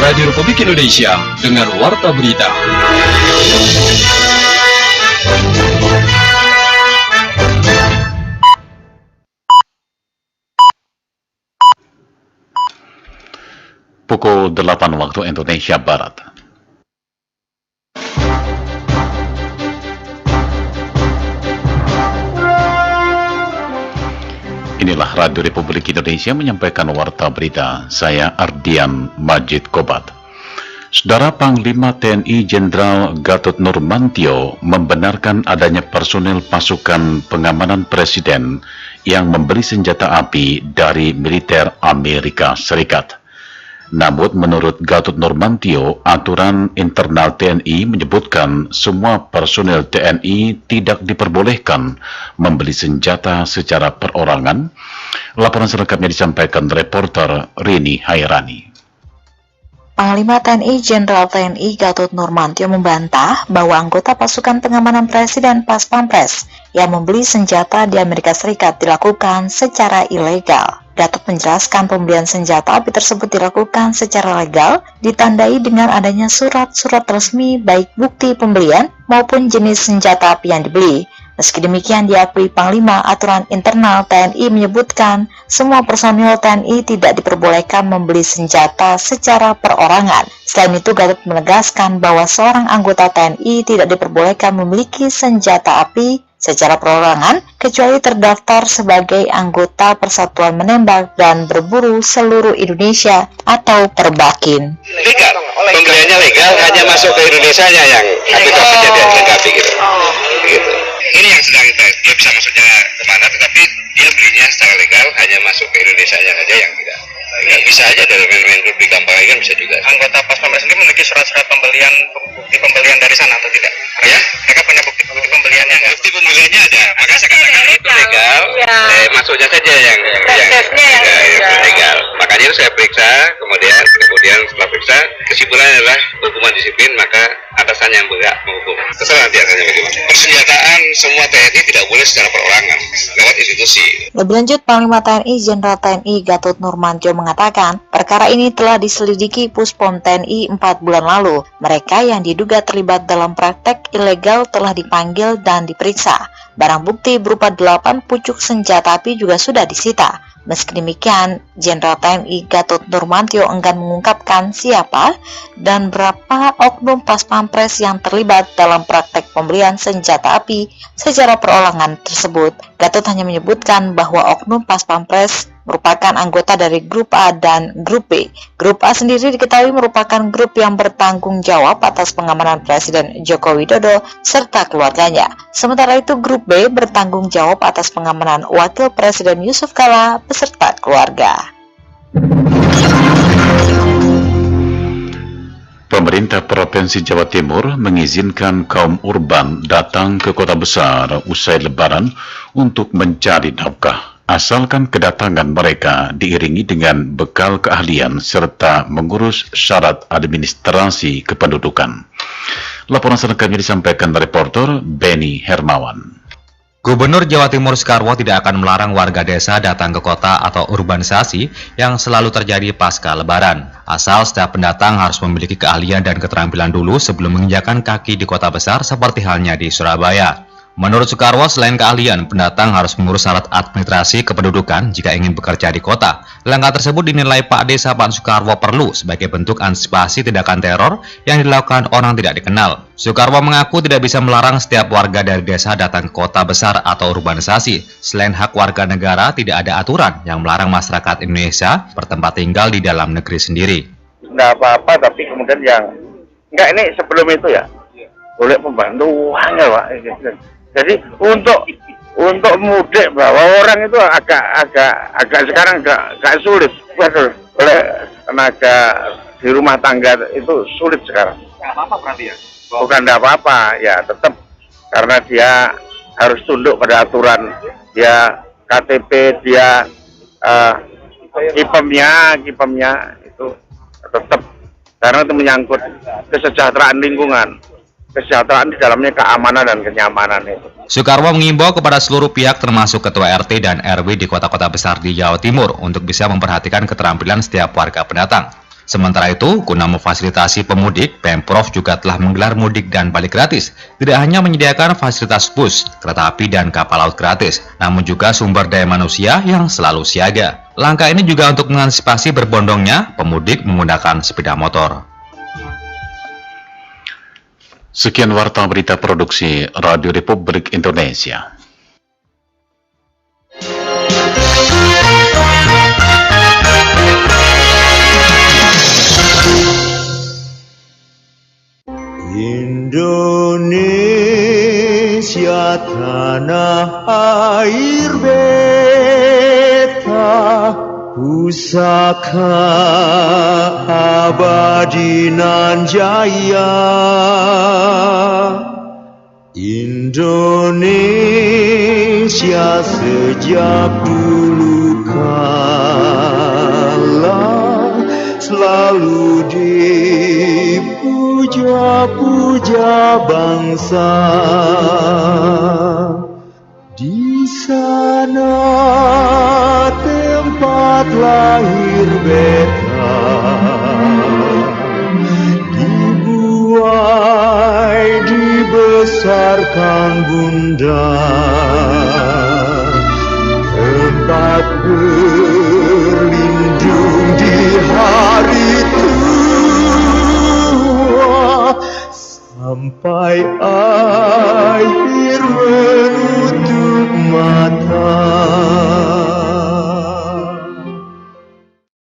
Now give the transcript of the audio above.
Radio Republik Indonesia dengan Warta Berita. Pukul 8 waktu Indonesia Barat. Inilah Radio Republik Indonesia menyampaikan Warta Berita. Saya Ardian Majid Kobat. Saudara Panglima TNI Jenderal Gatot Nurmantio membenarkan adanya personel pasukan pengamanan Presiden yang membeli senjata api dari militer Amerika Serikat. Namun menurut Gatot Nurmantio, aturan internal TNI menyebutkan semua personel TNI tidak diperbolehkan membeli senjata secara perorangan. Laporan selengkapnya disampaikan reporter Rini Hairani. Panglima TNI Jenderal TNI Gatot Nurmantio membantah bahwa anggota pasukan pengamanan Presiden Pas Pampres yang membeli senjata di Amerika Serikat dilakukan secara ilegal. Gatot menjelaskan pembelian senjata api tersebut dilakukan secara legal, ditandai dengan adanya surat-surat resmi baik bukti pembelian maupun jenis senjata api yang dibeli. Meski demikian diakui Panglima, aturan internal TNI menyebutkan semua personil TNI tidak diperbolehkan membeli senjata secara perorangan. Selain itu, Gatot menegaskan bahwa seorang anggota TNI tidak diperbolehkan memiliki senjata api secara perorangan kecuali terdaftar sebagai anggota Persatuan Menembak dan Berburu Seluruh Indonesia atau Perbakin. Legal, pembeliannya legal, hanya masuk ke Indonesia yang aplikasinya dia dilengkapi gitu. Ini yang sedang dia bisa masuknya kemana, tetapi dia belinya secara legal, hanya masuk ke Indonesia saja yang tidak. Bisa aja dari main-main grup di Gampang kan bisa juga. Anggota Pas Pampres sendiri memiliki surat-surat pembelian, bukti pembelian dari sana atau tidak? Ya, mereka punya bukti pembeliannya nggak? Bukti pembeliannya ada, maka saya katakan itu legal, masuknya saja yang legal. Makanya itu saya periksa, kemudian setelah periksa, kesimpulannya adalah hukuman disiplin, maka atasannya yang berhak menghukum. Terserah nanti atasannya bagaimana. Persenjataan semua TNI tidak boleh secara perorangan, lewat institusi. Lebih lanjut, Panglima TNI Jenderal TNI Gatot Nurmantio mengatakan, perkara ini telah diselidiki Puspom TNI 4 bulan lalu. Mereka yang diduga terlibat dalam praktek ilegal telah dipanggil dan diperiksa. Barang bukti berupa 8 pucuk senjata api juga sudah disita. Meski demikian, Jenderal TNI Gatot Nurmantio enggan mengungkapkan siapa dan berapa oknum Pas Pampres yang terlibat dalam praktek pembelian senjata api secara perorangan tersebut. Gatot hanya menyebutkan bahwa oknum Pas Pampres merupakan anggota dari Grup A dan Grup B. Grup A sendiri diketahui merupakan grup yang bertanggung jawab atas pengamanan Presiden Joko Widodo serta keluarganya. Sementara itu Grup B bertanggung jawab atas pengamanan Wakil Presiden Yusuf Kala beserta keluarga. Pemerintah Provinsi Jawa Timur mengizinkan kaum urban datang ke kota besar usai Lebaran untuk mencari nafkah, asalkan kedatangan mereka diiringi dengan bekal keahlian serta mengurus syarat administrasi kependudukan. Laporan selengkapnya disampaikan reporter Benny Hermawan. Gubernur Jawa Timur Soekarwo tidak akan melarang warga desa datang ke kota atau urbanisasi yang selalu terjadi pasca Lebaran, asal setiap pendatang harus memiliki keahlian dan keterampilan dulu sebelum menginjakan kaki di kota besar seperti halnya di Surabaya. Menurut Soekarwo, selain keahlian, pendatang harus mengurus syarat administrasi kependudukan jika ingin bekerja di kota. Langkah tersebut dinilai Pak Desa Pak Soekarwo perlu sebagai bentuk antisipasi tindakan teror yang dilakukan orang tidak dikenal. Soekarwo mengaku tidak bisa melarang setiap warga dari desa datang ke kota besar atau urbanisasi. Selain hak warga negara, tidak ada aturan yang melarang masyarakat Indonesia bertempat tinggal di dalam negeri sendiri. Nggak apa-apa, tapi kemudian nggak ini sebelum itu ya, boleh pembantuan ya Pak. Jadi untuk mudik bawa orang itu agak sekarang agak sulit. Oleh tenaga di rumah tangga itu sulit sekarang. Nggak apa-apa berarti ya? Bukan nggak apa-apa, ya tetap karena dia harus tunduk pada aturan. Dia KTP, dia kipemnya itu tetap karena itu menyangkut kesejahteraan lingkungan. Kesejahteraan di dalamnya keamanan dan kenyamanan itu. Soekarwo mengimbau kepada seluruh pihak termasuk Ketua RT dan RW di kota-kota besar di Jawa Timur untuk bisa memperhatikan keterampilan setiap warga pendatang. Sementara itu, guna memfasilitasi pemudik, Pemprov juga telah menggelar mudik dan balik gratis. Tidak hanya menyediakan fasilitas bus, kereta api, dan kapal laut gratis, namun juga sumber daya manusia yang selalu siaga. Langkah ini juga untuk mengantisipasi berbondongnya pemudik menggunakan sepeda motor. Sekian warta berita produksi Radio Republik Indonesia. Indonesia tanah air beta, pusaka abadi nan jaya. Indonesia sejak dulu kala selalu dipuja-puja bangsa. Di sana tempat lahir beta, dibuai dibesarkan bunda, tempat berlindung di hari tua sampai